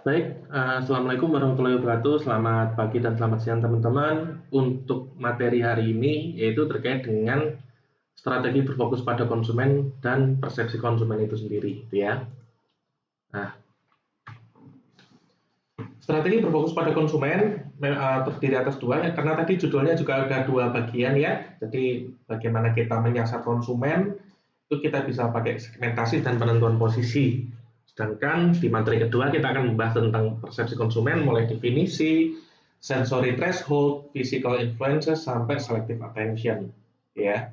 Baik, assalamualaikum warahmatullahi wabarakatuh. Selamat pagi dan selamat siang teman-teman. Untuk materi hari ini yaitu terkait dengan strategi berfokus pada konsumen dan persepsi konsumen itu sendiri, gitu ya. Nah, strategi berfokus pada konsumen terdiri atas dua, ya, karena tadi judulnya juga ada dua bagian ya. Jadi bagaimana kita menyasar konsumen itu kita bisa pakai segmentasi dan penentuan posisi. Sedangkan di materi kedua kita akan membahas tentang persepsi konsumen mulai definisi, sensory threshold, physical influences sampai selective attention, ya.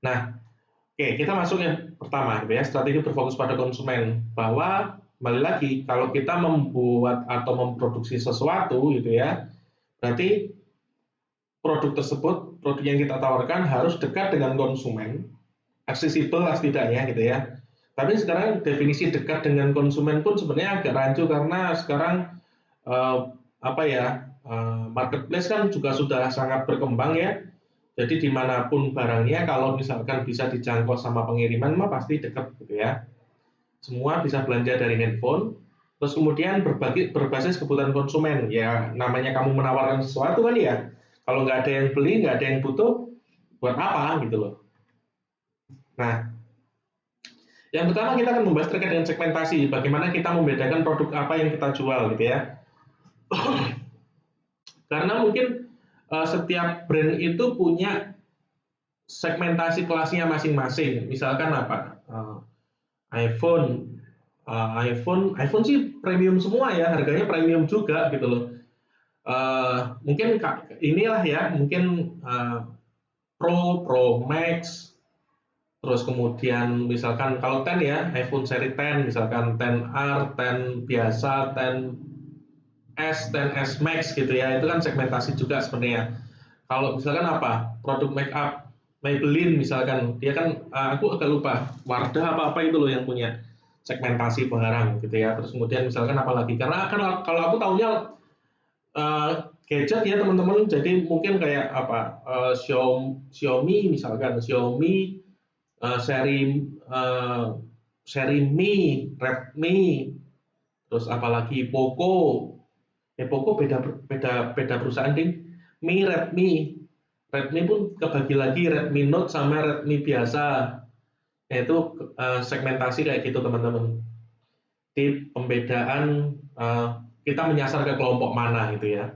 Nah, oke, kita masuk yang pertama, gitu ya, strategi berfokus pada konsumen. Bahwa kembali lagi, kalau kita membuat atau memproduksi sesuatu, gitu ya, berarti produk tersebut, produk yang kita tawarkan harus dekat dengan konsumen, aksesibel setidaknya, gitu ya. Tapi sekarang definisi dekat dengan konsumen pun sebenarnya agak rancu karena sekarang eh, marketplace kan juga sudah sangat berkembang ya. Jadi dimanapun barangnya kalau misalkan bisa dijangkau sama pengiriman mah pasti dekat gitu ya. Semua bisa belanja dari handphone. Terus kemudian berbasis kebutuhan konsumen. Ya namanya kamu menawarkan sesuatu kan ya. Kalau nggak ada yang beli, nggak ada yang butuh, buat apa gitu loh. Nah, yang pertama kita akan membahas terkait dengan segmentasi. Bagaimana kita membedakan produk apa yang kita jual gitu ya. Karena mungkin setiap brand itu punya segmentasi kelasnya masing-masing. Misalkan apa? iPhone, iPhone sih premium semua ya, harganya premium juga gitu loh. Mungkin inilah ya, mungkin Pro Max, terus kemudian misalkan kalau 10 ya, iPhone seri 10, misalkan 10R, 10 biasa, 10S, 10S Max gitu ya, itu kan segmentasi juga sebenarnya. Kalau misalkan apa, produk make up, Maybelline misalkan, dia kan, aku agak lupa, Wardah apa-apa itu loh yang punya segmentasi barang gitu ya. Terus kemudian misalkan apalagi, karena kan kalau aku tahunya gadget ya teman-teman, jadi mungkin kayak apa, Xiaomi misalkan, Xiaomi seri seri Mi, Redmi, terus apalagi Poco. Poco beda beda beda perusahaan ding. Redmi pun kebagi lagi Redmi Note sama Redmi biasa. Yaitu segmentasi kayak gitu teman-teman. Di pembedaan kita menyasar ke kelompok mana gitu ya.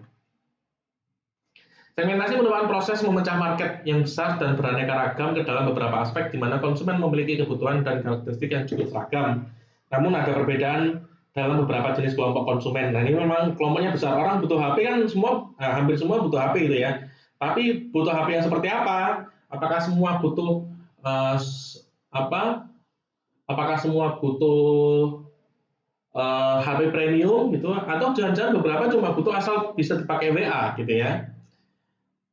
Segmentasi merupakan proses memecah market yang besar dan beraneka ragam ke dalam beberapa aspek di mana konsumen memiliki kebutuhan dan karakteristik yang cukup seragam. Namun ada perbedaan dalam beberapa jenis kelompok konsumen. Nah ini memang kelompoknya besar. Orang butuh HP kan semua, hampir semua butuh HP gitu ya. Tapi butuh HP yang seperti apa? Apakah semua butuh apa? Apakah semua butuh HP premium gitu? Atau jangan-jangan beberapa cuma butuh asal bisa dipakai WA gitu ya?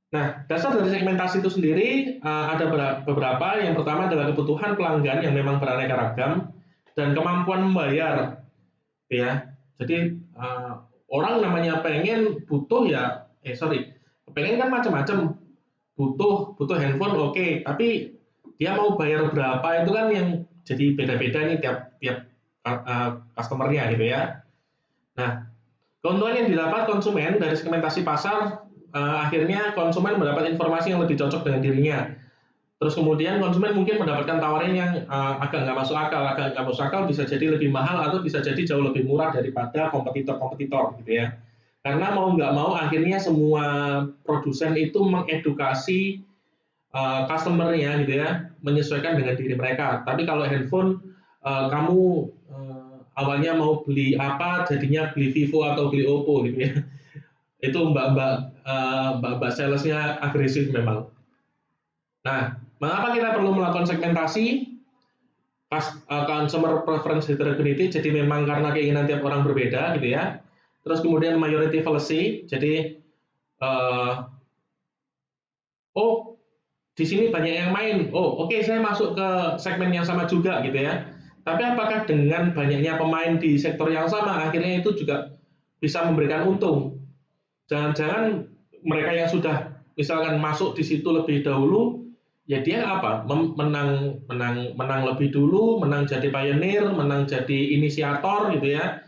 Nah, dasar dari segmentasi itu sendiri ada beberapa. Yang pertama adalah kebutuhan pelanggan yang memang beraneka ragam dan kemampuan membayar, ya. Jadi orang namanya pengen butuh ya, pengen kan macam-macam. Butuh handphone oke, tapi dia mau bayar berapa itu kan yang jadi beda-beda nih tiap tiap customernya gitu ya. Nah, keuntungan yang didapat konsumen dari segmentasi pasar, akhirnya konsumen mendapat informasi yang lebih cocok dengan dirinya. Terus kemudian konsumen mungkin mendapatkan tawaran yang agak nggak masuk akal bisa jadi lebih mahal atau bisa jadi jauh lebih murah daripada kompetitor-kompetitor gitu ya. Karena mau nggak mau akhirnya semua produsen itu mengedukasi customer-nya gitu ya, menyesuaikan dengan diri mereka. Tapi kalau handphone kamu awalnya mau beli apa, jadinya beli Vivo atau beli Oppo gitu ya. Itu mbak-mbak salesnya agresif memang. Nah, mengapa kita perlu melakukan segmentasi? Consumer preference heterogeneity, jadi memang karena keinginan tiap orang berbeda gitu ya. Terus kemudian majority fallacy, jadi oh di sini banyak yang main. Oh, oke, saya masuk ke segmen yang sama juga gitu ya. Tapi apakah dengan banyaknya pemain di sektor yang sama akhirnya itu juga bisa memberikan untung? Jangan-jangan mereka yang sudah misalkan masuk di situ lebih dahulu, ya dia apa? Menang lebih dulu, menang jadi pioneer, menang jadi inisiator gitu ya.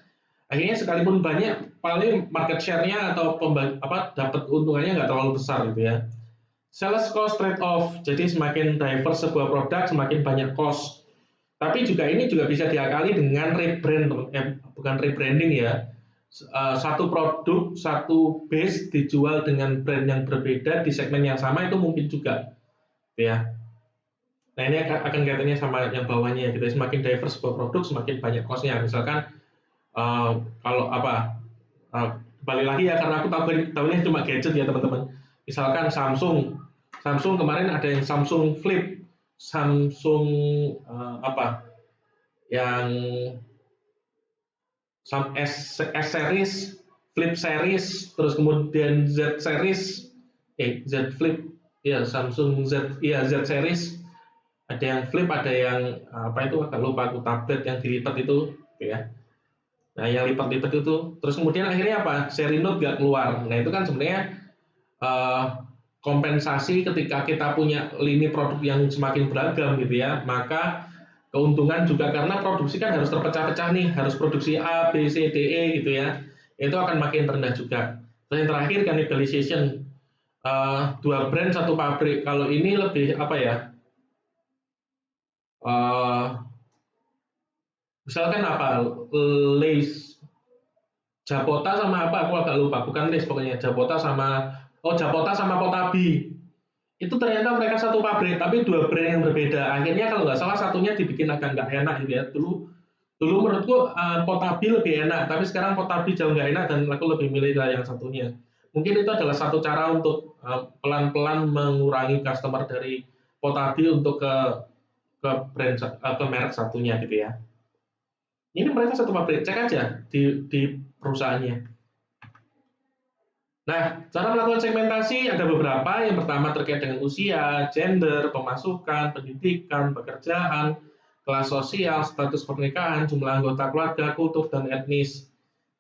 Akhirnya sekalipun banyak, paling market share-nya atau dapat keuntungannya nggak terlalu besar gitu ya. Sales cost trade-off, jadi semakin diverse sebuah produk, semakin banyak cost. Tapi juga ini juga bisa diakali dengan bukan rebranding ya. Satu produk, satu base dijual dengan brand yang berbeda di segmen yang sama itu mungkin juga, gitu ya. Nah ini akan kaitannya sama yang bawahnya, gitu. Semakin diverse sebuah produk, semakin banyak cost-nya. Misalkan kalau balik lagi ya karena aku tahunya cuma gadget ya teman-teman. Misalkan Samsung kemarin ada yang Samsung Flip, Samsung yang S series, Flip series, terus kemudian Z series, Z Flip, ya Samsung Z, ya Z series, ada yang Flip, ada yang apa itu agak lupa aku, tablet yang dilipat itu, ya. Nah yang lipat-lipat itu, terus kemudian akhirnya apa? Seri Note nggak keluar. Nah itu kan sebenarnya kompensasi ketika kita punya lini produk yang semakin beragam gitu ya, maka keuntungan juga karena produksi kan harus terpecah-pecah nih, harus produksi A, B, C, D, E gitu ya, itu akan makin rendah juga. Dan yang terakhir cannibalization, dua brand satu pabrik, kalau ini lebih apa ya, misalkan apa, Lays, Japota sama apa, aku agak lupa, bukan Lays pokoknya, Japota sama Potabi, itu ternyata mereka satu pabrik tapi dua brand yang berbeda. Akhirnya kalau nggak salah satunya dibikin agak nggak enak gitu ya. Dulu menurutku Potabi lebih enak, tapi sekarang Potabi jauh nggak enak dan aku lebih milih yang satunya. Mungkin itu adalah satu cara untuk pelan-pelan mengurangi customer dari Potabi untuk ke brand ke merek satunya gitu ya. Ini mereka satu pabrik, cek aja di perusahaannya. Nah, cara melakukan segmentasi ada beberapa. Yang pertama terkait dengan usia, gender, pemasukan, pendidikan, pekerjaan, kelas sosial, status pernikahan, jumlah anggota keluarga, kultur dan etnis.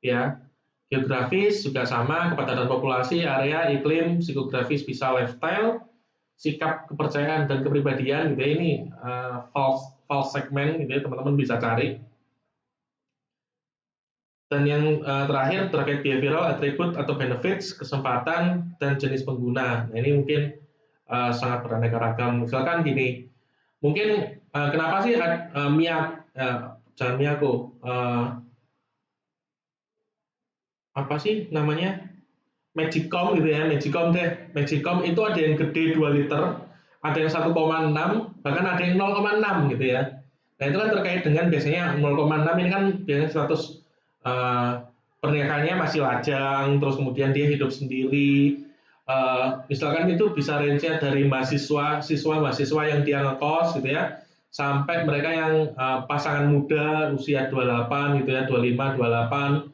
Ya, geografis juga sama, kepadatan populasi, area, iklim, psikografis bisa lifestyle, sikap, kepercayaan dan kepribadian gitu ya. Ini false segment gitu ya, teman-teman bisa cari. Dan yang terakhir terkait behavioral attribute atau benefits, kesempatan dan jenis pengguna. Nah, ini mungkin sangat beraneka ragam. Misalkan gini, mungkin kenapa sih jangan Miyako, apa sih namanya, Magicom gitu ya, Magicom deh. Magicom itu ada yang gede 2 liter, ada yang 1,6, bahkan ada yang 0,6 gitu ya. Nah itu kan terkait dengan biasanya 0,6 ini kan biasanya status pernikahannya masih lajang, terus kemudian dia hidup sendiri. Misalkan itu bisa range-nya dari mahasiswa yang dia ngekos gitu ya, sampai mereka yang pasangan muda usia 28 gitu ya, 25, 28,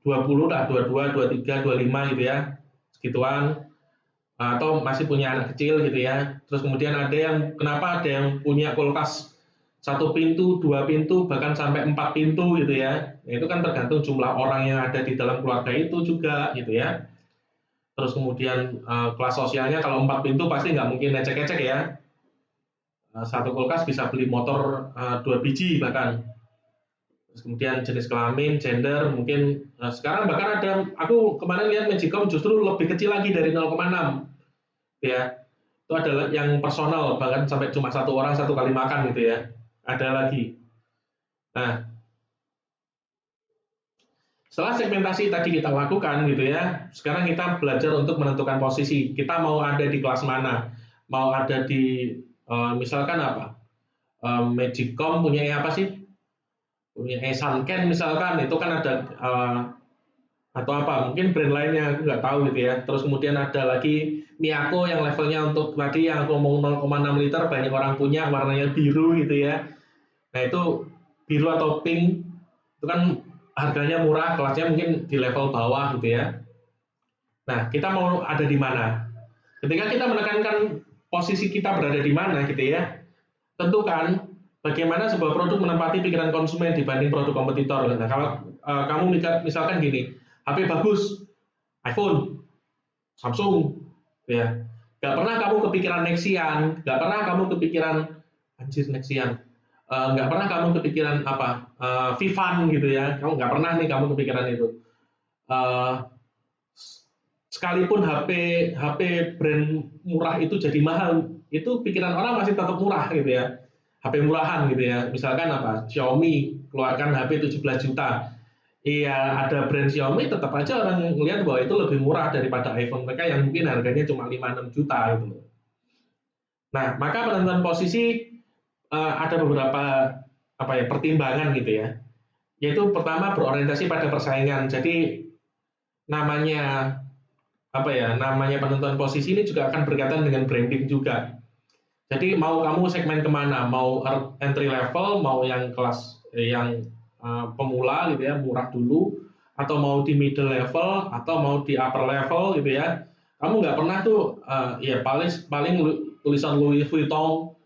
20 lah, 22, 23, 25 gitu ya, segituan, atau masih punya anak kecil gitu ya. Terus kemudian ada yang, kenapa ada yang punya kulkas satu pintu, dua pintu, bahkan sampai 4 pintu gitu ya. Nah, itu kan tergantung jumlah orang yang ada di dalam keluarga itu juga gitu ya. Terus kemudian kelas sosialnya kalau 4 pintu pasti nggak mungkin ecek-ecek ya. Satu kulkas bisa beli motor 2 biji bahkan. Terus kemudian jenis kelamin, gender, mungkin sekarang bahkan ada, aku kemarin lihat Magicom justru lebih kecil lagi dari 0,6 ya. Itu adalah yang personal, bahkan sampai cuma satu orang satu kali makan gitu ya. Ada lagi. Nah, setelah segmentasi tadi kita lakukan gitu ya, sekarang kita belajar untuk menentukan posisi. Kita mau ada di kelas mana? Mau ada di misalkan apa? Magicom punya apa sih? Punya Sunken misalkan, itu kan ada atau apa? Mungkin brand lainnya aku nggak tahu gitu ya. Terus kemudian ada lagi Miyako yang levelnya untuk tadi yang aku ngomong 0,6 liter banyak orang punya, warnanya biru gitu ya. Nah itu biru atau pink itu kan harganya murah, kelasnya mungkin di level bawah gitu ya. Nah, kita mau ada di mana? Ketika kita menekankan posisi kita berada di mana gitu ya, tentukan bagaimana sebuah produk menempati pikiran konsumen dibanding produk kompetitor. Nah, kalau kamu misalkan gini, HP bagus, iPhone, Samsung, ya, gak pernah kamu kepikiran Nexian, gak pernah kamu kepikiran anjir Nexian, nggak pernah kamu kepikiran apa Vivan gitu ya, kamu nggak pernah nih kamu kepikiran itu. Eh, Sekalipun HP brand murah itu jadi mahal, itu pikiran orang masih tetap murah gitu ya. HP murahan gitu ya. Misalkan apa? Xiaomi keluarkan HP 17 juta. Iya, ada brand Xiaomi tetap aja orang melihat bahwa itu lebih murah daripada iPhone mereka yang mungkin harganya cuma 5-6 juta gitu. Nah, maka penentuan posisi ada beberapa apa ya pertimbangan gitu ya. Yaitu pertama berorientasi pada persaingan. Jadi namanya apa ya namanya penentuan posisi ini juga akan berkaitan dengan branding juga. Jadi mau kamu segmen kemana, mau entry level, mau yang kelas yang pemula gitu ya, murah dulu, atau mau di middle level, atau mau di upper level gitu ya. Kamu nggak pernah tuh ya paling paling tulisan Louis Vuitton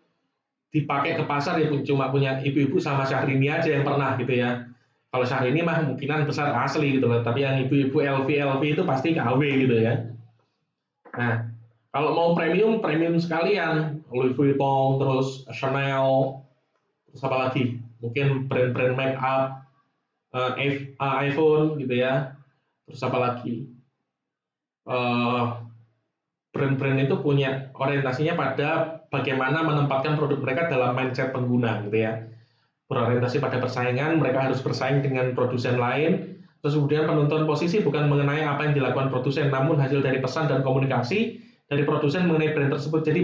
dipakai ke pasar ya cuma punya ibu-ibu sama Syahrini aja yang pernah gitu ya. Kalau Syahrini mah kemungkinan besar asli gitu loh, tapi yang ibu-ibu LV itu pasti KW gitu ya. Nah, kalau mau premium, premium sekalian, Louis Vuitton, terus Chanel, terus apa lagi? Mungkin brand-brand make up, iPhone gitu ya. Terus apa lagi? Eh, Brand-brand itu punya orientasinya pada bagaimana menempatkan produk mereka dalam mindset pengguna gitu ya. Berorientasi pada persaingan, mereka harus bersaing dengan produsen lain. Terus kemudian penentuan posisi bukan mengenai apa yang dilakukan produsen, namun hasil dari pesan dan komunikasi dari produsen mengenai brand tersebut. Jadi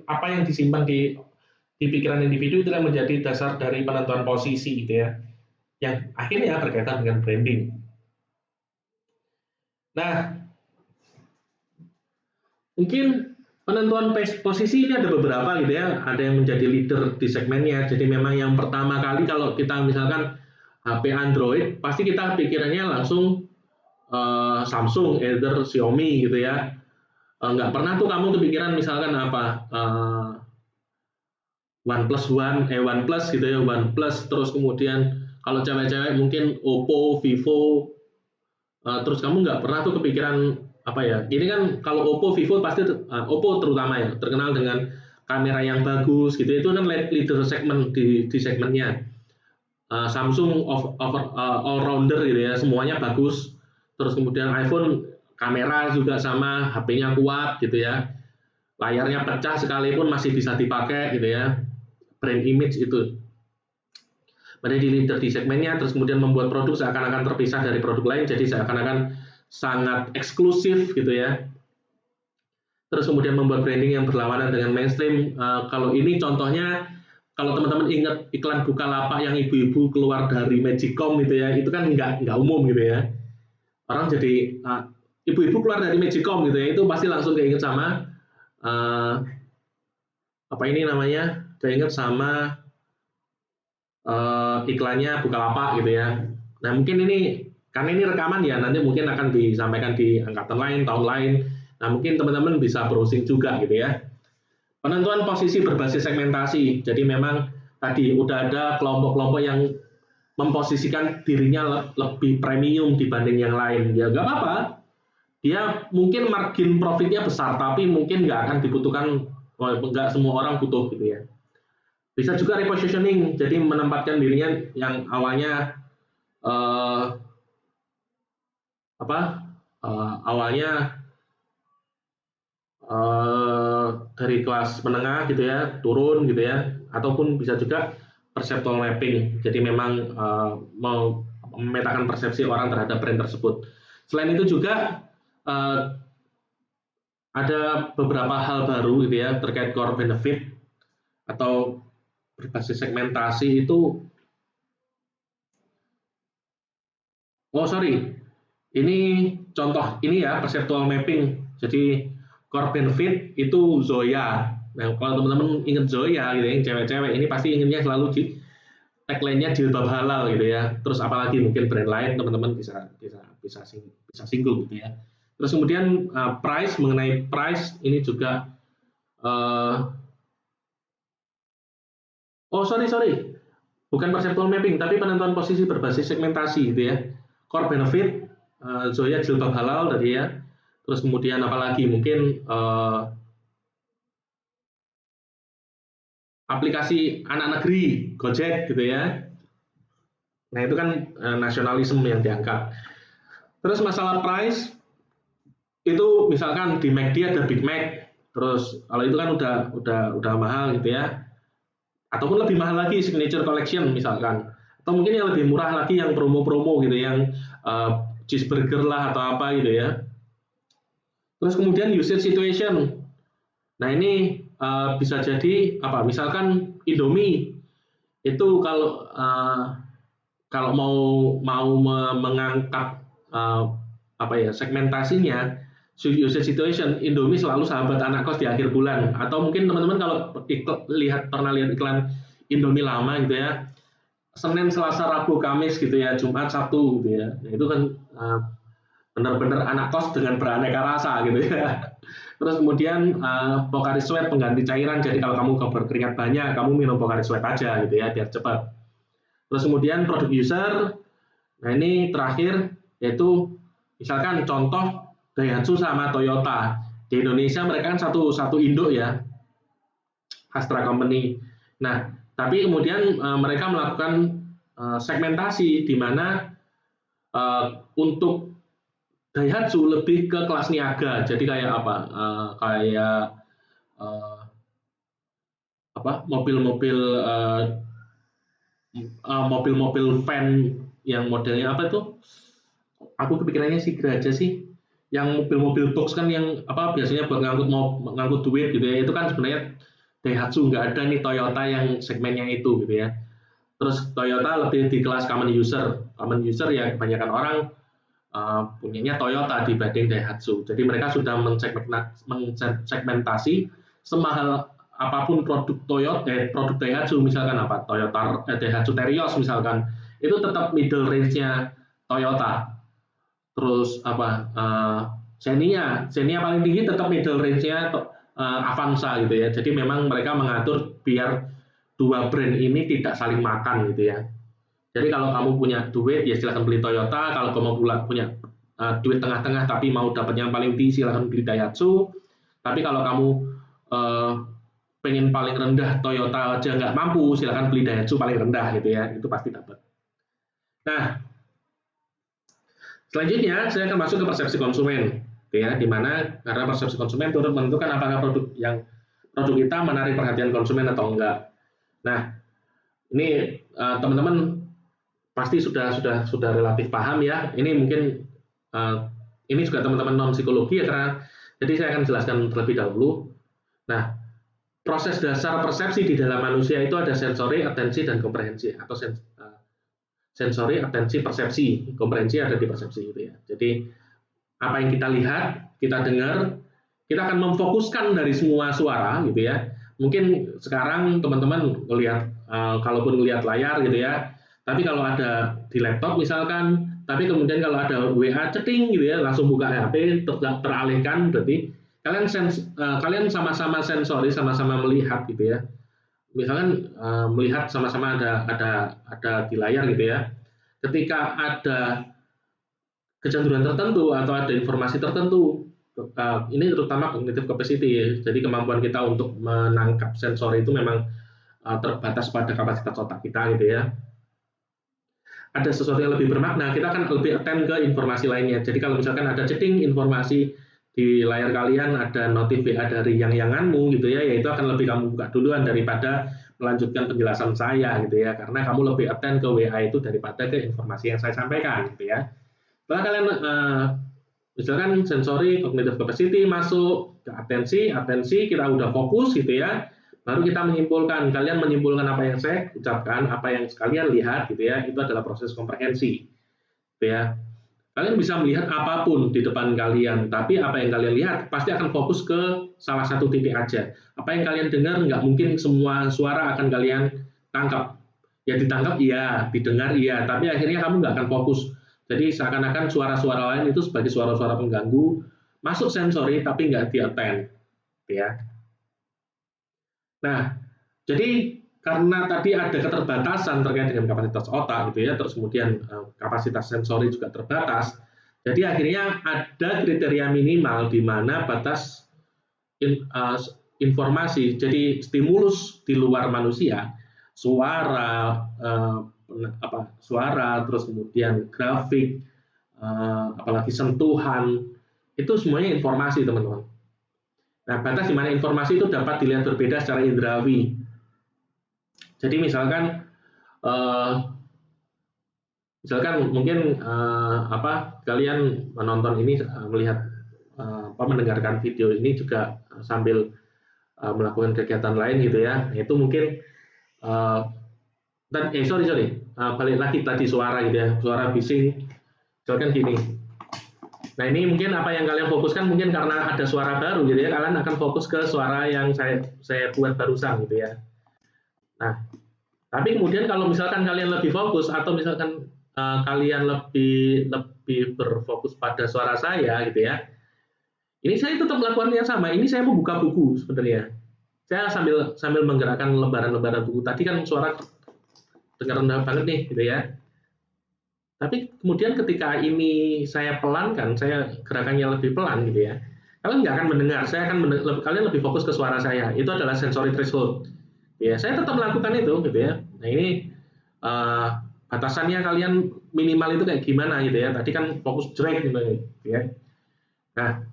apa yang disimpan di pikiran individu itu yang menjadi dasar dari penentuan posisi gitu ya. Yang akhirnya berkaitan dengan branding. Nah, mungkin penentuan posisi ini ada beberapa gitu ya. Ada yang menjadi leader di segmennya. Jadi memang yang pertama kali kalau kita misalkan HP Android, pasti kita pikirannya langsung Samsung, either Xiaomi gitu ya. Nggak pernah tuh kamu kepikiran misalkan apa OnePlus gitu ya, OnePlus terus kemudian kalau cewek-cewek mungkin Oppo, Vivo, terus kamu nggak pernah tuh kepikiran apa ya? Ini kan kalau Oppo, Vivo pasti Oppo terutama ya terkenal dengan kamera yang bagus gitu. Itu kan leader segmen di segmennya. Samsung all rounder gitu ya, semuanya bagus. Terus kemudian iPhone kamera juga sama, HP-nya kuat gitu ya. Layarnya pecah sekalipun masih bisa dipakai gitu ya. Brand image itu. Menjadi leader di segmennya, terus kemudian membuat produk seakan-akan terpisah dari produk lain, jadi seakan-akan sangat eksklusif gitu ya. Terus kemudian membuat branding yang berlawanan dengan mainstream. Kalau ini contohnya, kalau teman-teman ingat iklan Bukalapak yang ibu-ibu keluar dari Magicom gitu ya, itu kan nggak umum gitu ya. Orang jadi ibu-ibu keluar dari Magicom gitu ya, itu pasti langsung keinget sama apa ini namanya, keinget sama iklannya Bukalapak gitu ya. Nah mungkin ini karena ini rekaman ya nanti mungkin akan disampaikan di angkatan lain tahun lain. Nah mungkin teman-teman bisa browsing juga gitu ya. Penentuan posisi berbasis segmentasi. Jadi memang tadi udah ada kelompok-kelompok yang memposisikan dirinya lebih premium dibanding yang lain. Ya nggak apa-apa. Dia mungkin margin profitnya besar, tapi mungkin nggak akan dibutuhkan, nggak semua orang butuh gitu ya. Bisa juga repositioning, jadi menempatkan dirinya yang awalnya eh, apa awalnya dari kelas menengah gitu ya turun gitu ya, ataupun bisa juga perceptual mapping. Jadi memang mau memetakan persepsi orang terhadap brand tersebut. Selain itu juga ada beberapa hal baru gitu ya terkait core benefit atau berbasis segmentasi itu. Oh sorry, ini contoh ini ya perceptual mapping. Jadi core benefit itu Zoya. Nah kalau teman-teman ingat Zoya gitu ya, yang cewek-cewek ini pasti inginnya selalu di tagline-nya jilbab halal gitu ya. Terus apalagi mungkin brand lain teman-teman bisa singgung gitu ya. Terus kemudian price, mengenai price ini juga oh sorry, bukan perceptual mapping tapi penentuan posisi berbasis segmentasi gitu ya. Core benefit Zoya jilbab halal tadi ya. Terus kemudian apalagi mungkin aplikasi anak negeri, Gojek gitu ya. Nah itu kan nasionalisme yang diangkat. Terus masalah price, itu misalkan di McD ada Big Mac, terus kalau itu kan udah mahal gitu ya, ataupun lebih mahal lagi Signature Collection misalkan, atau mungkin yang lebih murah lagi yang promo-promo gitu, yang cheeseburger lah atau apa gitu ya. Terus kemudian usage situation. Nah ini bisa jadi apa? Misalkan Indomie itu kalau mau mengangkat apa ya segmentasinya, usage situation, Indomie selalu sahabat anak kos di akhir bulan. Atau mungkin teman-teman kalau pernah lihat iklan Indomie lama gitu ya, Senin, Selasa, Rabu, Kamis gitu ya, Jumat, Sabtu gitu ya. Nah, itu kan benar-benar anak kos dengan beraneka rasa gitu ya. Terus kemudian Pocari Sweat pengganti cairan. Jadi kalau kamu berkeringat banyak, kamu minum Pocari Sweat aja gitu ya, biar cepat. Terus kemudian produk user. Nah ini terakhir yaitu misalkan contoh Daihatsu sama Toyota. Di Indonesia mereka kan satu induk ya, Astra Company. Nah, tapi kemudian mereka melakukan segmentasi di mana untuk Daihatsu lebih ke kelas niaga. Jadi kayak apa? Kayak mobil-mobil mobil-mobil van yang modelnya apa itu? Aku kepikirannya sih aja sih. Yang mobil-mobil box kan yang apa biasanya buat ngangkut duit gitu ya. Itu kan sebenarnya Daihatsu, nggak ada nih Toyota yang segmennya itu gitu ya. Terus Toyota lebih di kelas common user. Common user ya kebanyakan orang punyanya Toyota dibanding Daihatsu. Jadi mereka sudah mensegmentasi semahal apapun produk produk Daihatsu misalkan apa Toyota Daihatsu Terios misalkan itu tetap middle range-nya Toyota. Terus apa Xenia paling tinggi tetap middle range-nya Avanza gitu ya. Jadi memang mereka mengatur biar dua brand ini tidak saling makan gitu ya. Jadi kalau kamu punya duit ya silahkan beli Toyota, kalau kamu punya duit tengah-tengah tapi mau dapat yang paling tinggi silahkan beli Daihatsu. Tapi kalau kamu pengen paling rendah Toyota aja nggak mampu, silahkan beli Daihatsu paling rendah gitu ya, itu pasti dapat. Nah, selanjutnya saya akan masuk ke persepsi konsumen, ya, di mana karena persepsi konsumen turut menentukan apakah produk kita menarik perhatian konsumen atau enggak. Nah, ini teman-teman pasti sudah relatif paham ya. Ini mungkin ini juga teman-teman non psikologi ya, karena jadi saya akan jelaskan terlebih dahulu. Nah, proses dasar persepsi di dalam manusia itu ada sensori, atensi, dan komprehensi, atau sensori, atensi, persepsi. Komprehensi ada di persepsi gitu ya. Jadi apa yang kita lihat, kita dengar, kita akan memfokuskan dari semua suara gitu ya. Mungkin sekarang teman-teman melihat kalaupun melihat layar gitu ya, tapi kalau ada di laptop misalkan, tapi kemudian kalau ada WA ceting gitu ya, langsung buka HP, teralihkan, berarti kalian sama-sama sensori, sama-sama melihat gitu ya. Misalkan melihat sama-sama ada di layar gitu ya. Ketika ada kecenderungan tertentu atau ada informasi tertentu, ini terutama cognitive capacity, jadi kemampuan kita untuk menangkap sensor itu memang terbatas pada kapasitas otak kita gitu ya. Ada sesuatu yang lebih bermakna, kita akan lebih attend ke informasi lainnya. Jadi kalau misalkan ada chatting informasi di layar kalian, ada notif WA dari yang-yanganmu gitu ya, itu akan lebih kamu buka duluan daripada melanjutkan penjelasan saya gitu ya, karena kamu lebih attend ke WA itu daripada ke informasi yang saya sampaikan gitu ya. Setelah kalian misalkan sensori cognitive capacity masuk ke atensi kita udah fokus gitu ya. Baru kita menyimpulkan, kalian menyimpulkan apa yang saya ucapkan, apa yang kalian lihat gitu ya, itu adalah proses komprehensi. Gitu ya. Kalian bisa melihat apapun di depan kalian, tapi apa yang kalian lihat pasti akan fokus ke salah satu titik aja. Apa yang kalian dengar nggak mungkin semua suara akan kalian tangkap. Ya ditangkap iya, didengar iya, tapi akhirnya kamu nggak akan fokus. Jadi seakan-akan suara-suara lain itu sebagai suara-suara pengganggu, masuk sensori tapi nggak di-attend. Ya. Nah, jadi karena tadi ada keterbatasan terkait dengan kapasitas otak gitu ya, terus kemudian kapasitas sensori juga terbatas. Jadi akhirnya ada kriteria minimal di mana batas informasi, jadi stimulus di luar manusia, suara, suara, terus kemudian grafik, apalagi sentuhan, itu semuanya informasi, teman-teman. Nah, batas di mana informasi itu dapat dilihat berbeda secara indrawi. Jadi misalkan mungkin kalian menonton ini, melihat mendengarkan video ini juga sambil melakukan kegiatan lain gitu ya. Itu mungkin balik lagi tadi suara gitu ya, suara bising. Misalkan gini. Nah, ini mungkin apa yang kalian fokuskan mungkin karena ada suara baru gitu ya, kalian akan fokus ke suara yang saya buat barusan gitu ya. Nah, tapi kemudian kalau misalkan kalian lebih fokus atau misalkan kalian lebih berfokus pada suara saya gitu ya. Ini saya tetap melakukan yang sama. Ini saya membuka buku sebenarnya. Saya sambil menggerakkan lembaran-lembaran buku. Tadi kan suara dengar rendah banget nih gitu ya. Tapi kemudian ketika ini saya pelankan, saya gerakannya lebih pelan gitu ya. Kalian nggak akan mendengar. Kalian lebih fokus ke suara saya. Itu adalah sensory threshold. Ya, saya tetap melakukan itu gitu ya. Nah, ini batasannya kalian minimal itu kayak gimana gitu ya. Tadi kan fokus drag gitu ya. Nah,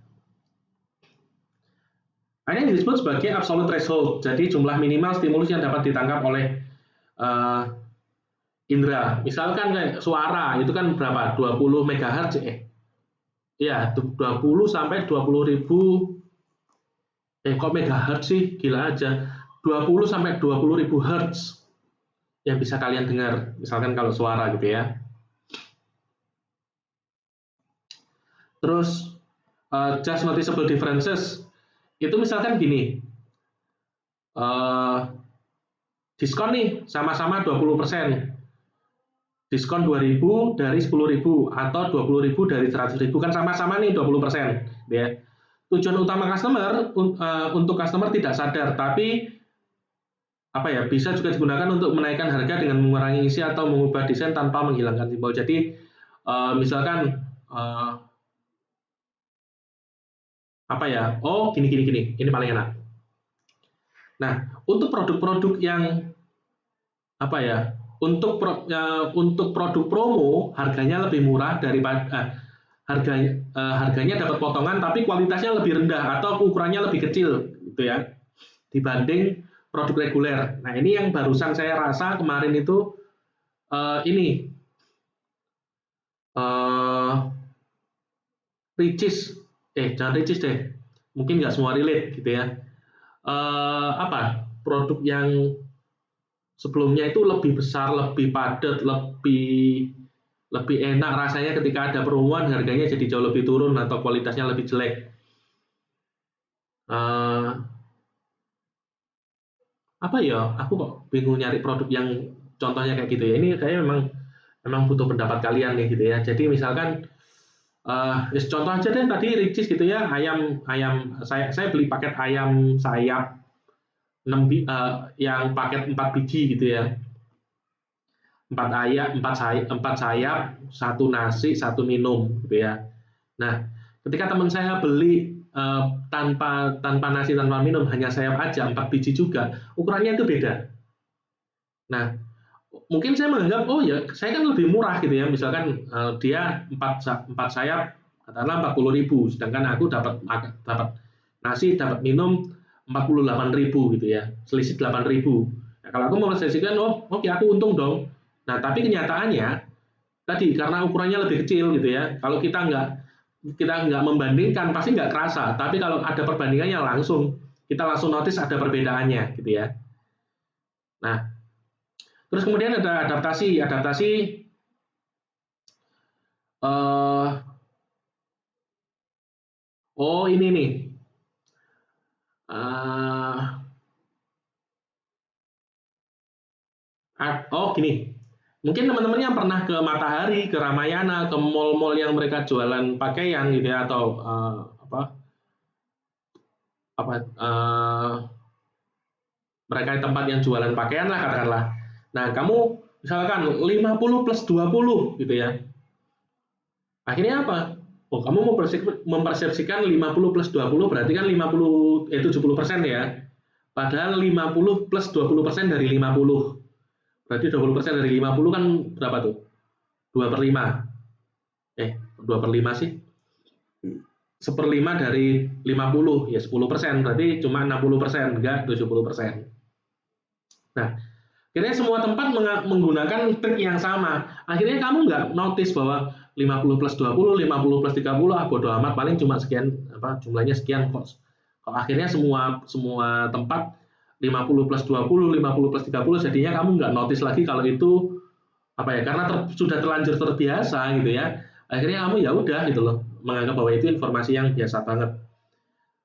ini disebut sebagai absolute threshold. Jadi jumlah minimal stimulus yang dapat ditangkap oleh indera. Misalkan kayak suara itu kan berapa? 20 MHz ya, 20 sampai 20.000 kok megahertz sih? Gila aja. 20 sampai 20.000 hertz yang bisa kalian dengar, misalkan kalau suara gitu ya. Terus just noticeable differences itu misalkan gini, diskon nih sama-sama 20%, diskon 2.000 dari 10.000 atau 20.000 dari 100.000 kan sama-sama nih 20% ya. Tujuan utama customer untuk customer tidak sadar, tapi bisa juga digunakan untuk menaikkan harga dengan mengurangi isi atau mengubah desain tanpa menghilangkan simbol. Jadi misalkan gini, ini paling enak. Nah, untuk produk-produk yang untuk produk promo harganya lebih murah daripada harganya dapat potongan tapi kualitasnya lebih rendah atau ukurannya lebih kecil gitu ya dibanding produk reguler. Nah, ini yang barusan saya rasa kemarin itu Ricis, jangan Ricis deh, mungkin nggak semua relate gitu ya. Produk yang sebelumnya itu lebih besar, lebih padat, lebih enak rasanya, ketika ada promoan harganya jadi jauh lebih turun atau kualitasnya lebih jelek. Aku kok bingung nyari produk yang contohnya kayak gitu ya. Ini kayaknya memang butuh pendapat kalian nih gitu ya. Jadi misalkan contoh aja deh tadi Ricis gitu ya, ayam saya beli paket ayam sayap 6 yang paket 4 biji gitu ya. 4 sayap, 1 nasi, 1 minum gitu ya. Nah, ketika teman saya beli tanpa nasi, tanpa minum, hanya sayap aja 4 biji juga, ukurannya itu beda. Nah, mungkin saya menganggap saya kan lebih murah gitu ya. Misalkan dia 4 sayap katakanlah 40.000, sedangkan aku dapat nasi, dapat minum 48.000 gitu ya, selisih 8.000. Nah, kalau aku memperselisihkan, oke, aku untung dong. Nah, tapi kenyataannya tadi karena ukurannya lebih kecil gitu ya, kalau kita nggak membandingkan pasti nggak kerasa. Tapi kalau ada perbandingannya kita langsung notice ada perbedaannya gitu ya. Nah, terus kemudian ada adaptasi ini nih. Gini. Mungkin teman-teman yang pernah ke Matahari, ke Ramayana, ke mall-mall yang mereka jualan pakaian gitu ya, atau mereka tempat yang jualan pakaian lah katakanlah. Nah, kamu misalkan 50 plus 20 gitu ya. Akhirnya apa? Oh, kamu mempersepsikan 50 plus 20 berarti kan 70% ya. Padahal 50 plus 20% dari 50. Berarti 20% dari 50 kan berapa tuh? 2/5. 2/5 sih. 1/5 dari 50, ya 10%. Berarti cuma 60%, enggak 70%. Nah, akhirnya semua tempat menggunakan trik yang sama. Akhirnya kamu nggak notice bahwa 50 plus 20, 50 plus 30, bodo amat, paling cuma sekian, jumlahnya sekian kok. Kalau akhirnya semua tempat 50 plus 20, 50 plus 30, jadinya kamu nggak notice lagi kalau itu karena sudah terlanjur terbiasa gitu ya. Akhirnya kamu ya udah gitu loh, menganggap bahwa itu informasi yang biasa banget.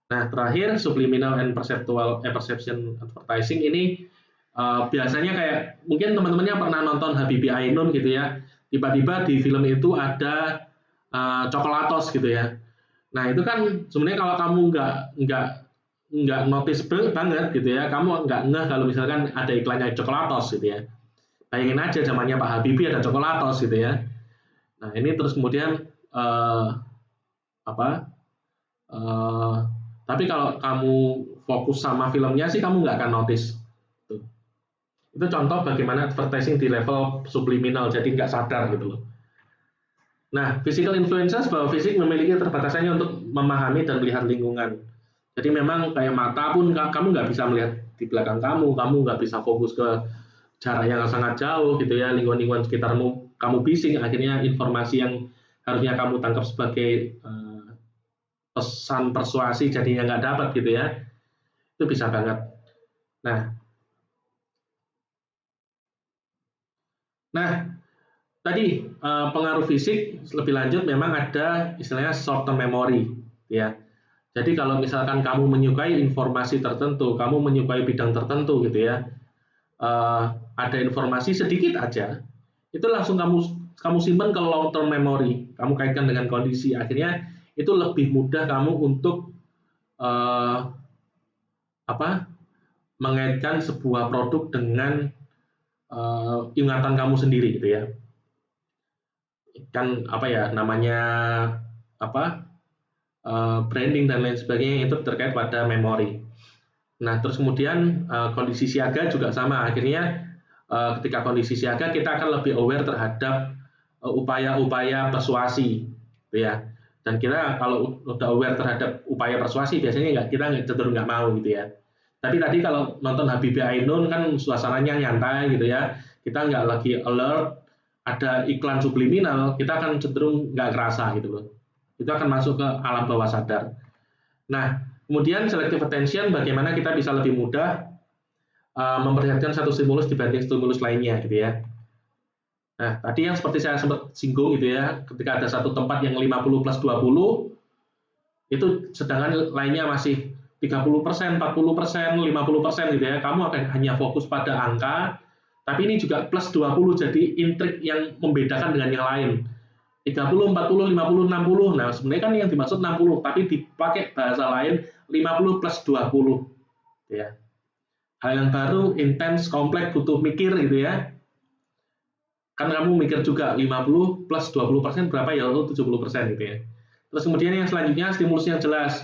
Nah, terakhir subliminal and perception advertising ini biasanya kayak mungkin teman-temannya pernah nonton Habibie Ainun gitu ya. Tiba-tiba di film itu ada coklatos gitu ya. Nah, itu kan sebenarnya kalau kamu nggak noticeable banget gitu ya, kamu nggak ngeh kalau misalkan ada iklannya coklatos gitu ya. Bayangin aja zamannya Pak Habibie ada coklatos gitu ya. Nah, ini terus kemudian tapi kalau kamu fokus sama filmnya sih kamu nggak akan notice. Itu contoh bagaimana advertising di level subliminal, jadi nggak sadar gitu loh. Nah, physical influencers bahwa fisik memiliki keterbatasannya untuk memahami dan melihat lingkungan. Jadi memang kayak mata pun kamu nggak bisa melihat di belakang kamu nggak bisa fokus ke jarak yang sangat jauh gitu ya, lingkungan sekitarmu, kamu bising, akhirnya informasi yang harusnya kamu tangkap sebagai pesan persuasi jadinya nggak dapat gitu ya, itu bisa banget. Nah, tadi pengaruh fisik lebih lanjut memang ada istilahnya short term memory ya. Jadi kalau misalkan kamu menyukai informasi tertentu, kamu menyukai bidang tertentu gitu ya, ada informasi sedikit aja, itu langsung kamu simpan ke long term memory, kamu kaitkan dengan kondisi, akhirnya itu lebih mudah kamu untuk mengaitkan sebuah produk dengan ingatan kamu sendiri gitu ya. Kan namanya branding dan lain sebagainya itu terkait pada memori. Nah, terus kemudian kondisi siaga juga sama. Akhirnya ketika kondisi siaga kita akan lebih aware terhadap upaya-upaya persuasi, gitu ya. Dan kita kalau udah aware terhadap upaya persuasi biasanya kita cenderung nggak mau gitu ya. Tapi tadi kalau nonton Habibie Ainun kan suasananya nyantai gitu ya. Kita nggak lagi alert, ada iklan subliminal, kita akan cenderung nggak kerasa gitu loh. Itu akan masuk ke alam bawah sadar. Nah, kemudian selective attention, bagaimana kita bisa lebih mudah memperhatikan satu stimulus dibanding stimulus lainnya gitu ya. Nah, tadi yang seperti saya sempat singgung gitu ya, ketika ada satu tempat yang 50 plus 20, itu sedangkan lainnya masih 30%, 40%, 50% gitu ya, kamu akan hanya fokus pada angka, tapi ini juga plus 20, jadi intrik yang membedakan dengan yang lain. 30, 40, 50, 60. Nah, sebenarnya kan yang dimaksud 60, tapi dipakai bahasa lain 50 plus 20. Ya. Hal yang baru, intens, kompleks, butuh mikir gitu ya. Kan kamu mikir juga 50 plus 20% berapa ya? 70% gitu ya. Terus kemudian yang selanjutnya, stimulus yang jelas.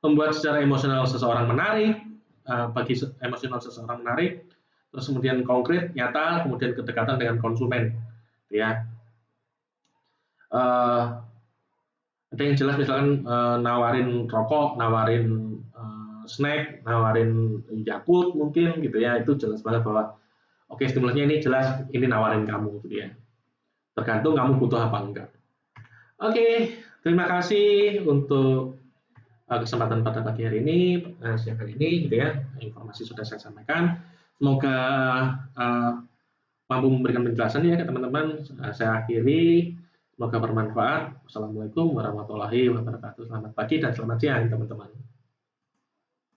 Membuat secara emosional seseorang menarik, bagi emosional seseorang menarik, terus kemudian konkret, nyata, kemudian kedekatan dengan konsumen. Ya. Ada yang jelas misalkan nawarin rokok, nawarin snack, nawarin Yakult mungkin gitu ya, itu jelas banget bahwa oke, stimulusnya ini jelas ini nawarin kamu gitu ya. Tergantung kamu butuh apa enggak. Oke, terima kasih untuk kesempatan pada pagi hari ini, siang hari ini gitu ya. Informasi sudah saya sampaikan. Semoga mampu memberikan penjelasan ya ke teman-teman. Saya akhiri. Semoga bermanfaat. Wassalamualaikum warahmatullahi wabarakatuh. Selamat pagi dan selamat siang teman-teman.